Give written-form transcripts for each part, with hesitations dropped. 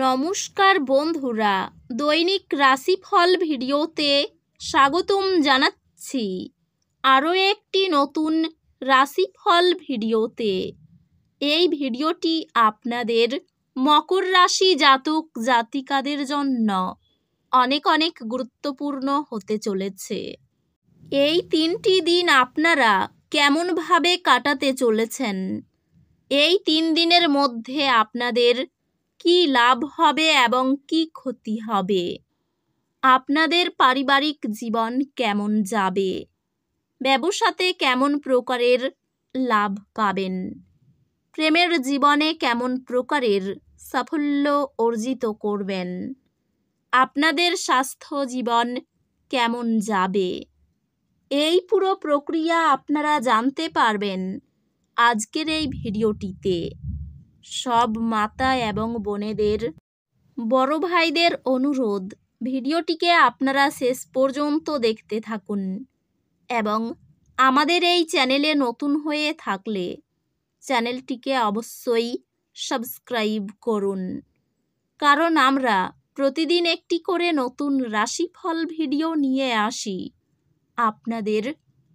নমস্কার বন্ধুরা, দৈনিক রাশিফল ভিডিওতে স্বাগতম জানাচ্ছি আরও একটি নতুন রাশিফল ভিডিওতে। এই ভিডিওটি আপনাদের মকর রাশি জাতক জাতিকাদের জন্য অনেক অনেক গুরুত্বপূর্ণ হতে চলেছে। এই 3টি দিন আপনারা কেমনভাবে কাটাতে চলেছেন, এই 3 দিনের মধ্যে আপনাদের কি লাভ হবে এবং কি ক্ষতি হবে, আপনাদের পারিবারিক জীবন কেমন যাবে, ব্যবসাতে কেমন প্রকারের লাভ পাবেন, প্রেমের জীবনে কেমন প্রকারের সাফল্য অর্জিত করবেন, আপনাদের স্বাস্থ্য জীবন কেমন যাবে, এই পুরো প্রক্রিয়া আপনারা জানতে পারবেন আজকের এই ভিডিওটিতে। সব মাতা এবং বোনেদের, বড় ভাইদের অনুরোধ, ভিডিওটিকে আপনারা শেষ পর্যন্ত দেখতে থাকুন এবং আমাদের এই চ্যানেলে নতুন হয়ে থাকলে চ্যানেলটিকে অবশ্যই সাবস্ক্রাইব করুন, কারণ আমরা প্রতিদিন একটি করে নতুন রাশিফল ভিডিও নিয়ে আসি আপনাদের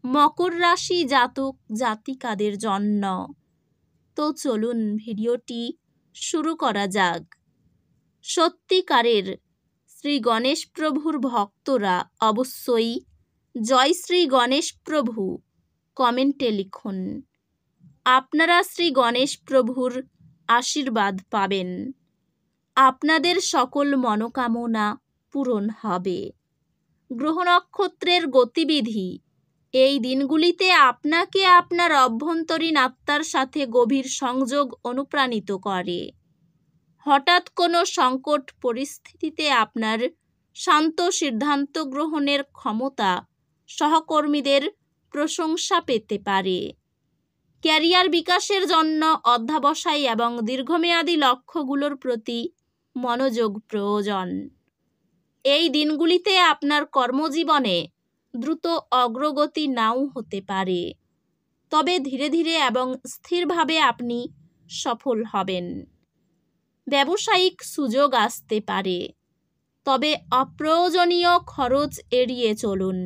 মকর রাশি জাতক জাতিকাদের জন্য। তো চলুন ভিডিওটি শুরু করা যাক। সত্যিকারের শ্রী গণেশ প্রভুর ভক্তরা অবশ্যই জয় শ্রী গণেশ প্রভু কমেন্টে লিখুন। আপনারা শ্রী গণেশ প্রভুর আশীর্বাদ পাবেন, আপনাদের সকল মনোকামনা পূরণ হবে। গ্রহ নক্ষত্রের গতিবিধি এই দিনগুলিতে আপনাকে আপনার অভ্যন্তরীণ আত্মার সাথে গভীর সংযোগ অনুপ্রাণিত করে। হঠাৎ কোনো সংকট পরিস্থিতিতে আপনার শান্ত সিদ্ধান্ত গ্রহণের ক্ষমতা সহকর্মীদের প্রশংসা পেতে পারে। ক্যারিয়ার বিকাশের জন্য অধ্যবসায় এবং দীর্ঘমেয়াদী লক্ষ্যগুলোর প্রতি মনোযোগ প্রয়োজন। এই দিনগুলিতে আপনার কর্মজীবনে দ্রুত অগ্রগতি নাও হতে পারে, তবে ধীরে ধীরে এবং স্থিরভাবে আপনি সফল হবেন। ব্যবসায়িক সুযোগ আসতে পারে, তবে অপ্রয়োজনীয় খরচ এড়িয়ে চলুন।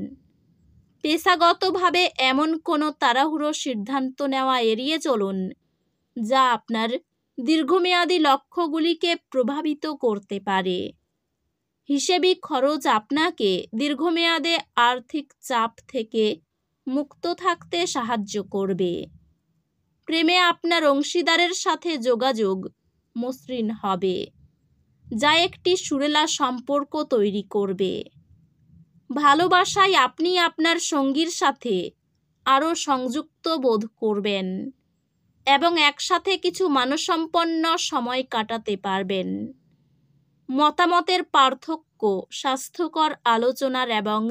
পেশাগতভাবে এমন কোনো তাড়াহুড়ো সিদ্ধান্ত নেওয়া এড়িয়ে চলুন যা আপনার দীর্ঘমেয়াদী লক্ষ্যগুলিকে প্রভাবিত করতে পারে। হিসেবি খরচ আপনাকে দীর্ঘমেয়াদে আর্থিক চাপ থেকে মুক্ত থাকতে সাহায্য করবে। প্রেমে আপনার অংশীদারের সাথে যোগাযোগ মসৃণ হবে, যা একটি সুরেলা সম্পর্ক তৈরি করবে। ভালোবাসায় আপনি আপনার সঙ্গীর সাথে আরও সংযুক্ত বোধ করবেন এবং একসাথে কিছু মানসম্পন্ন সময় কাটাতে পারবেন। মতামতের পার্থক্য স্বাস্থ্যকর আলোচনার এবং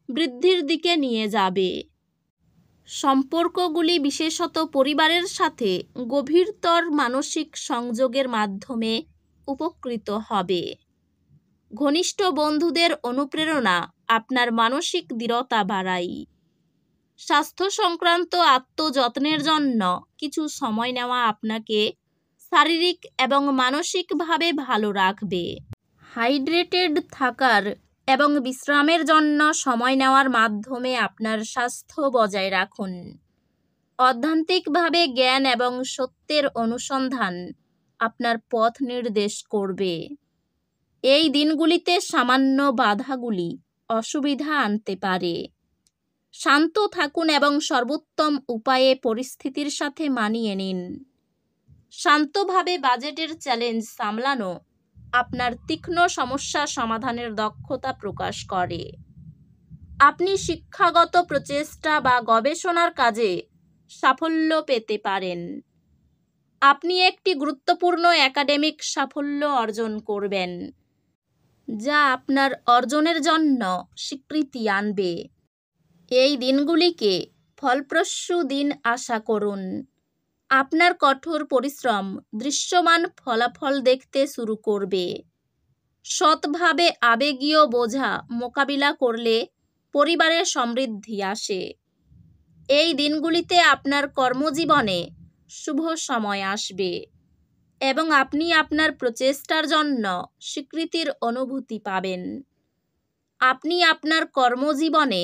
বৃদ্ধির দিকে নিয়ে যাবে। সম্পর্কগুলি বিশেষত পরিবারের সাথে গভীরতর মানসিক সংযোগের মাধ্যমে উপকৃত হবে। ঘনিষ্ঠ বন্ধুদের অনুপ্রেরণা আপনার মানসিক দৃঢ়তা বাড়ায়। স্বাস্থ্য সংক্রান্ত আত্মযত্নের জন্য কিছু সময় নেওয়া আপনাকে শারীরিক এবং মানসিকভাবে ভালো রাখবে। হাইড্রেটেড থাকার এবং বিশ্রামের জন্য সময় নেওয়ার মাধ্যমে আপনার স্বাস্থ্য বজায় রাখুন। অধ্যাত্মিকভাবে জ্ঞান এবং সত্যের অনুসন্ধান আপনার পথ নির্দেশ করবে। এই দিনগুলিতে সামান্য বাধাগুলি অসুবিধা আনতে পারে। শান্ত থাকুন এবং সর্বোত্তম উপায়ে পরিস্থিতির সাথে মানিয়ে নিন। শান্তভাবে বাজেটের চ্যালেঞ্জ সামলানো আপনার তীক্ষ্ণ সমস্যা সমাধানের দক্ষতা প্রকাশ করে। আপনি শিক্ষাগত প্রচেষ্টা বা গবেষণার কাজে সাফল্য পেতে পারেন। আপনি একটি গুরুত্বপূর্ণ একাডেমিক সাফল্য অর্জন করবেন, যা আপনার অর্জনের জন্য স্বীকৃতি আনবে। এই দিনগুলিকে ফলপ্রসূ দিন আশা করুন। আপনার কঠোর পরিশ্রম দৃশ্যমান ফলাফল দেখতে শুরু করবে। সৎভাবে আবেগীয় বোঝা মোকাবিলা করলে পরিবারে সমৃদ্ধি আসে। এই দিনগুলিতে আপনার কর্মজীবনে শুভ সময় আসবে। এবং আপনি আপনার প্রচেষ্টার জন্য স্বীকৃতির অনুভূতি পাবেন। আপনি আপনার কর্মজীবনে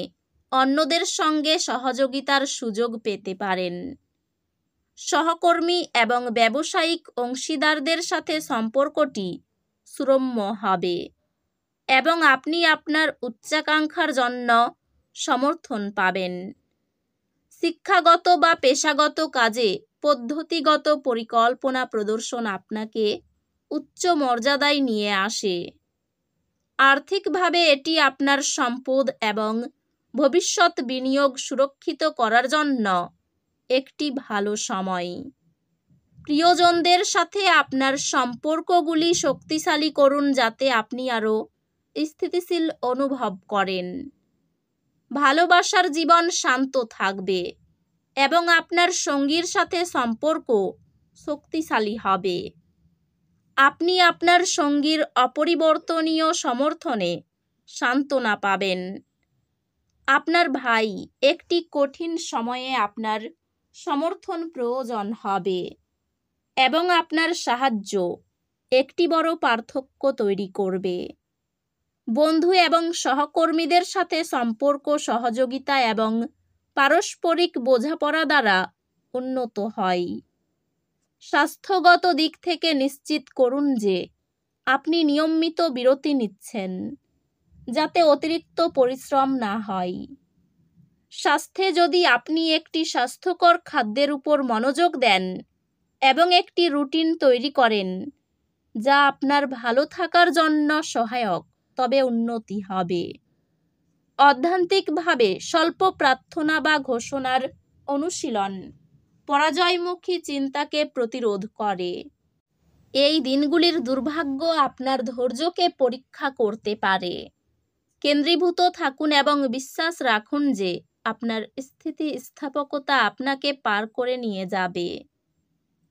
অন্যদের সঙ্গে সহযোগিতার সুযোগ পেতে পারেন। সহকর্মী এবং ব্যবসায়িক অংশীদারদের সাথে সম্পর্কটি সুরম্য হবে এবং আপনি আপনার উচ্চাকাঙ্ক্ষার জন্য সমর্থন পাবেন। শিক্ষাগত বা পেশাগত কাজে পদ্ধতিগত পরিকল্পনা প্রদর্শন আপনাকে উচ্চ মর্যাদায় নিয়ে আসে। আর্থিকভাবে এটি আপনার সম্পদ এবং ভবিষ্যৎ বিনিয়োগ সুরক্ষিত করার জন্য একটি ভালো সময়। প্রিয়জনদের সাথে আপনার সম্পর্কগুলি শক্তিশালী করুন যাতে আপনি আরও স্থিতিশীল অনুভব করেন। ভালোবাসার জীবন শান্ত থাকবে এবং আপনার সঙ্গীর সাথে সম্পর্ক শক্তিশালী হবে। আপনি আপনার সঙ্গীর অপরিবর্তনীয় সমর্থনে সান্ত্বনা পাবেন। আপনার ভাই একটি কঠিন সময়ে আপনার সমর্থন প্রয়োজন হবে এবং আপনার সাহায্য একটি বড় পার্থক্য তৈরি করবে। বন্ধু এবং সহকর্মীদের সাথে সম্পর্ক সহযোগিতা এবং পারস্পরিক বোঝাপড়া দ্বারা উন্নত হয়। স্বাস্থ্যগত দিক থেকে নিশ্চিত করুন যে আপনি নিয়মিত বিরতি নিচ্ছেন যাতে অতিরিক্ত পরিশ্রম না হয়। স্বাস্থ্যে যদি আপনি একটি স্বাস্থ্যকর খাদ্যের উপর মনোযোগ দেন এবং একটি রুটিন তৈরি করেন যা আপনার ভালো থাকার জন্য সহায়ক, তবে উন্নতি হবে। অধ্যাত্মিকভাবে স্বল্প প্রার্থনা বা ঘোষণার অনুশীলন পরাজয়মুখী চিন্তাকে প্রতিরোধ করে। এই দিনগুলির দুর্ভাগ্য আপনার ধৈর্যকে পরীক্ষা করতে পারে। কেন্দ্রীভূত থাকুন এবং বিশ্বাস রাখুন যে আপনার স্থিতিস্থাপকতা আপনাকে পার করে নিয়ে যাবে।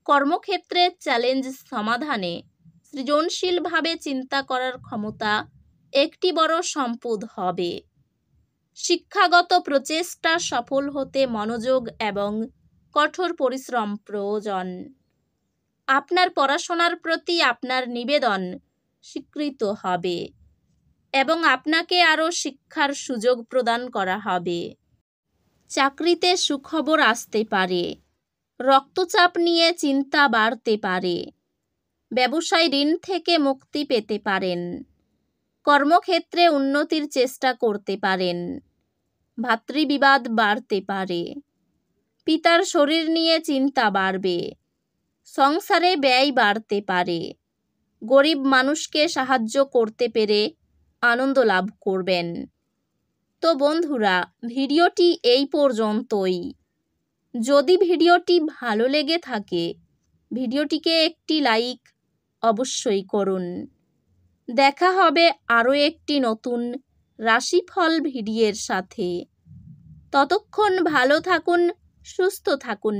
কর্মক্ষেত্রে চ্যালেঞ্জ সমাধানে সৃজনশীলভাবে চিন্তা করার ক্ষমতা একটি বড় সম্পদ হবে। শিক্ষাগত প্রচেষ্টা সফল হতে মনোযোগ এবং কঠোর পরিশ্রম প্রয়োজন। আপনার পড়াশোনার প্রতি আপনার নিবেদন স্বীকৃত হবে এবং আপনাকে আরও শিক্ষার সুযোগ প্রদান করা হবে। চাকরিতে সুখবর আসতে পারে। রক্তচাপ নিয়ে চিন্তা বাড়তে পারে। ব্যবসায় ঋণ থেকে মুক্তি পেতে পারেন। কর্মক্ষেত্রে উন্নতির চেষ্টা করতে পারেন। ভাতৃবিবাদ বাড়তে পারে। পিতার শরীর নিয়ে চিন্তা বাড়বে। সংসারে ব্যয় বাড়তে পারে। গরিব মানুষকে সাহায্য করতে পেরে আনন্দ লাভ করবেন। তো বন্ধুরা, ভিডিওটি এই পর্যন্তই। যদি ভিডিওটি ভালো লেগে থাকে ভিডিওটিকে একটি লাইক অবশ্যই করুন। দেখা হবে আরও একটি নতুন রাশিফল ভিডিওর সাথে। ততক্ষণ ভালো থাকুন, সুস্থ থাকুন,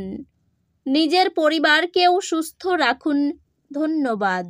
নিজের পরিবারকেও সুস্থ রাখুন। ধন্যবাদ।